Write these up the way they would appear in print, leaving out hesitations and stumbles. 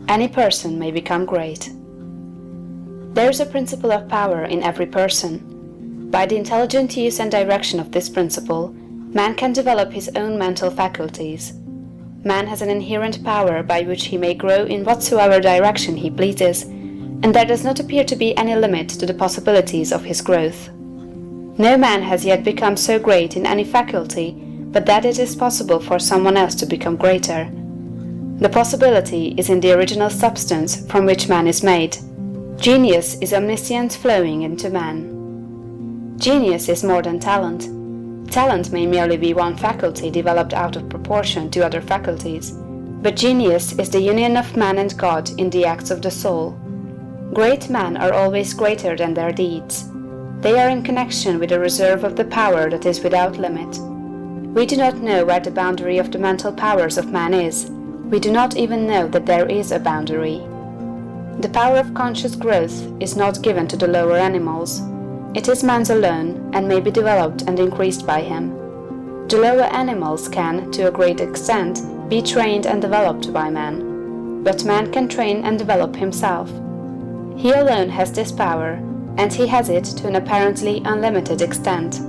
any person may become great. There is a principle of power in every person. By the intelligent use and direction of this principle, man can develop his own mental faculties. Man has an inherent power by which he may grow in whatsoever direction he pleases, and there does not appear to be any limit to the possibilities of his growth. No man has yet become so great in any faculty but that it is possible for someone else to become greater. The possibility is in the original substance from which man is made. Genius is omniscience flowing into man. Genius is more than talent. Talent may merely be one faculty developed out of proportion to other faculties, but genius is the union of man and God in the acts of the soul. Great men are always greater than their deeds. They are in connection with a reserve of the power that is without limit. We do not know where the boundary of the mental powers of man is. We do not even know that there is a boundary. The power of conscious growth is not given to the lower animals. It is man's alone, and may be developed and increased by him. The lower animals can, to a great extent, be trained and developed by man. But man can train and develop himself. He alone has this power, and he has it to an apparently unlimited extent.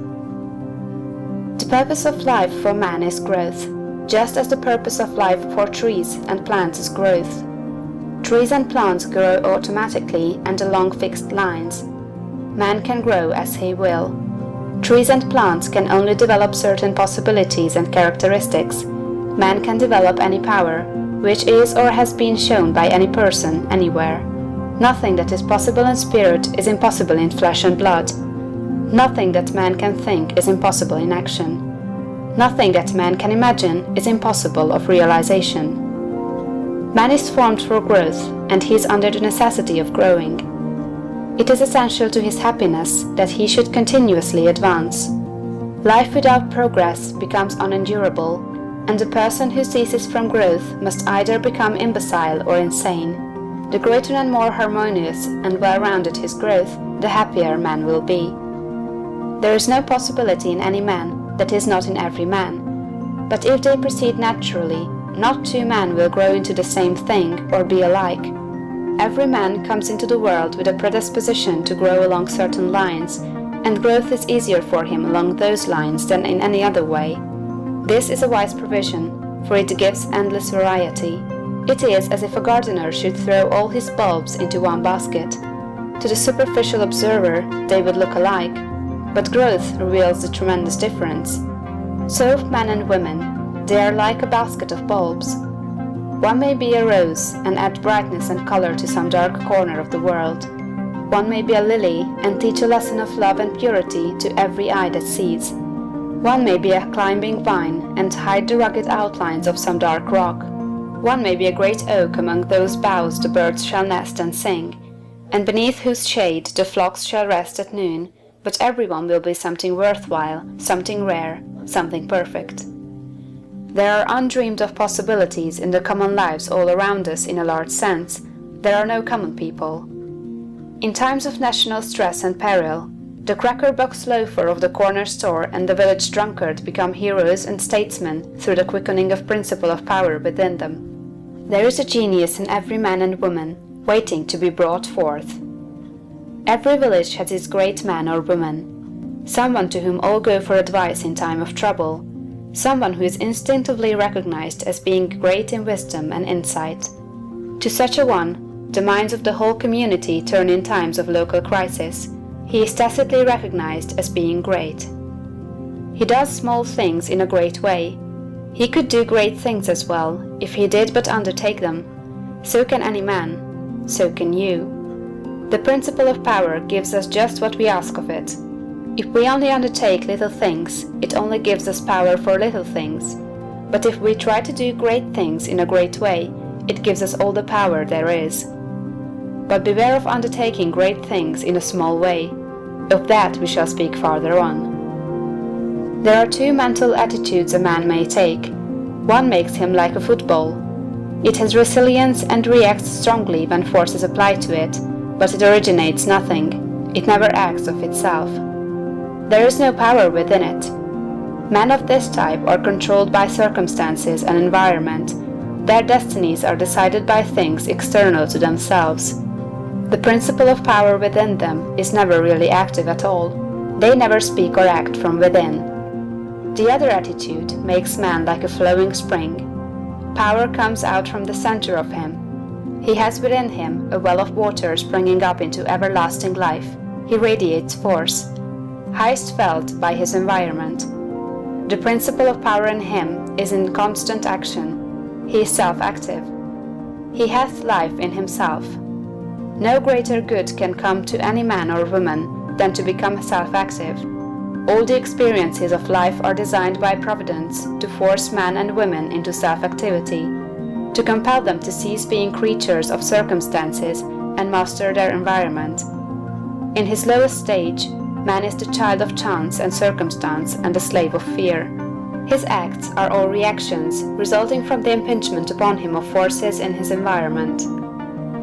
The purpose of life for man is growth, just as the purpose of life for trees and plants is growth. Trees and plants grow automatically and along fixed lines. Man can grow as he will. Trees and plants can only develop certain possibilities and characteristics. Man can develop any power, which is or has been shown by any person, anywhere. Nothing that is possible in spirit is impossible in flesh and blood. Nothing that man can think is impossible in action. Nothing that man can imagine is impossible of realization. Man is formed for growth, and he is under the necessity of growing. It is essential to his happiness that he should continuously advance. Life without progress becomes unendurable, and the person who ceases from growth must either become imbecile or insane. The greater and more harmonious and well-rounded his growth, the happier man will be. There is no possibility in any man that is not in every man. But if they proceed naturally, not two men will grow into the same thing or be alike. Every man comes into the world with a predisposition to grow along certain lines, and growth is easier for him along those lines than in any other way. This is a wise provision, for it gives endless variety. It is as if a gardener should throw all his bulbs into one basket. To the superficial observer, they would look alike, but growth reveals the tremendous difference. So of men and women, they are like a basket of bulbs. One may be a rose and add brightness and color to some dark corner of the world. One may be a lily and teach a lesson of love and purity to every eye that sees. One may be a climbing vine and hide the rugged outlines of some dark rock. One may be a great oak among whose boughs the birds shall nest and sing, and beneath whose shade the flocks shall rest at noon, but everyone will be something worthwhile, something rare, something perfect. There are undreamed of possibilities in the common lives all around us in a large sense. There are no common people. In times of national stress and peril, the cracker-box loafer of the corner store and the village drunkard become heroes and statesmen through the quickening of principle of power within them. There is a genius in every man and woman, waiting to be brought forth. Every village has its great man or woman, someone to whom all go for advice in time of trouble, someone who is instinctively recognized as being great in wisdom and insight. To such a one, the minds of the whole community turn in times of local crisis. He is tacitly recognized as being great. He does small things in a great way. He could do great things as well, if he did but undertake them. So can any man. So can you. The principle of power gives us just what we ask of it. If we only undertake little things, it only gives us power for little things. But if we try to do great things in a great way, it gives us all the power there is. But beware of undertaking great things in a small way. Of that we shall speak farther on. There are two mental attitudes a man may take. One makes him like a football. It has resilience and reacts strongly when force is applied to it, but it originates nothing. It never acts of itself. There is no power within it. Men of this type are controlled by circumstances and environment. Their destinies are decided by things external to themselves. The principle of power within them is never really active at all. They never speak or act from within. The other attitude makes man like a flowing spring. Power comes out from the center of him. He has within him a well of water springing up into everlasting life. He radiates force, highest felt by his environment. The principle of power in him is in constant action. He is self-active. He hath life in himself. No greater good can come to any man or woman than to become self-active. All the experiences of life are designed by Providence to force man and women into self-activity, to compel them to cease being creatures of circumstances and master their environment. In his lowest stage, man is the child of chance and circumstance and the slave of fear. His acts are all reactions resulting from the impingement upon him of forces in his environment.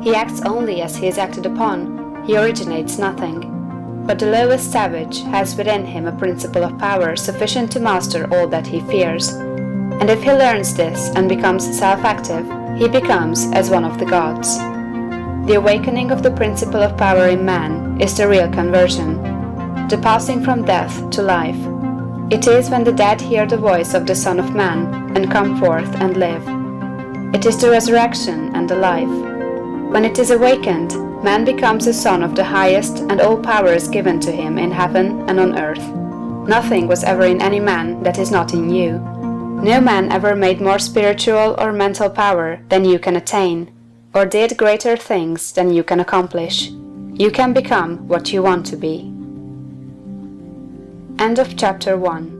He acts only as he is acted upon, he originates nothing. But the lowest savage has within him a principle of power sufficient to master all that he fears. And if he learns this and becomes self-active, he becomes as one of the gods. The awakening of the principle of power in man is the real conversion, the passing from death to life. It is when the dead hear the voice of the Son of Man and come forth and live. It is the resurrection and the life. When it is awakened, man becomes a son of the highest, and all power is given to him in heaven and on earth. Nothing was ever in any man that is not in you. No man ever made more spiritual or mental power than you can attain, or did greater things than you can accomplish. You can become what you want to be. End of chapter 1.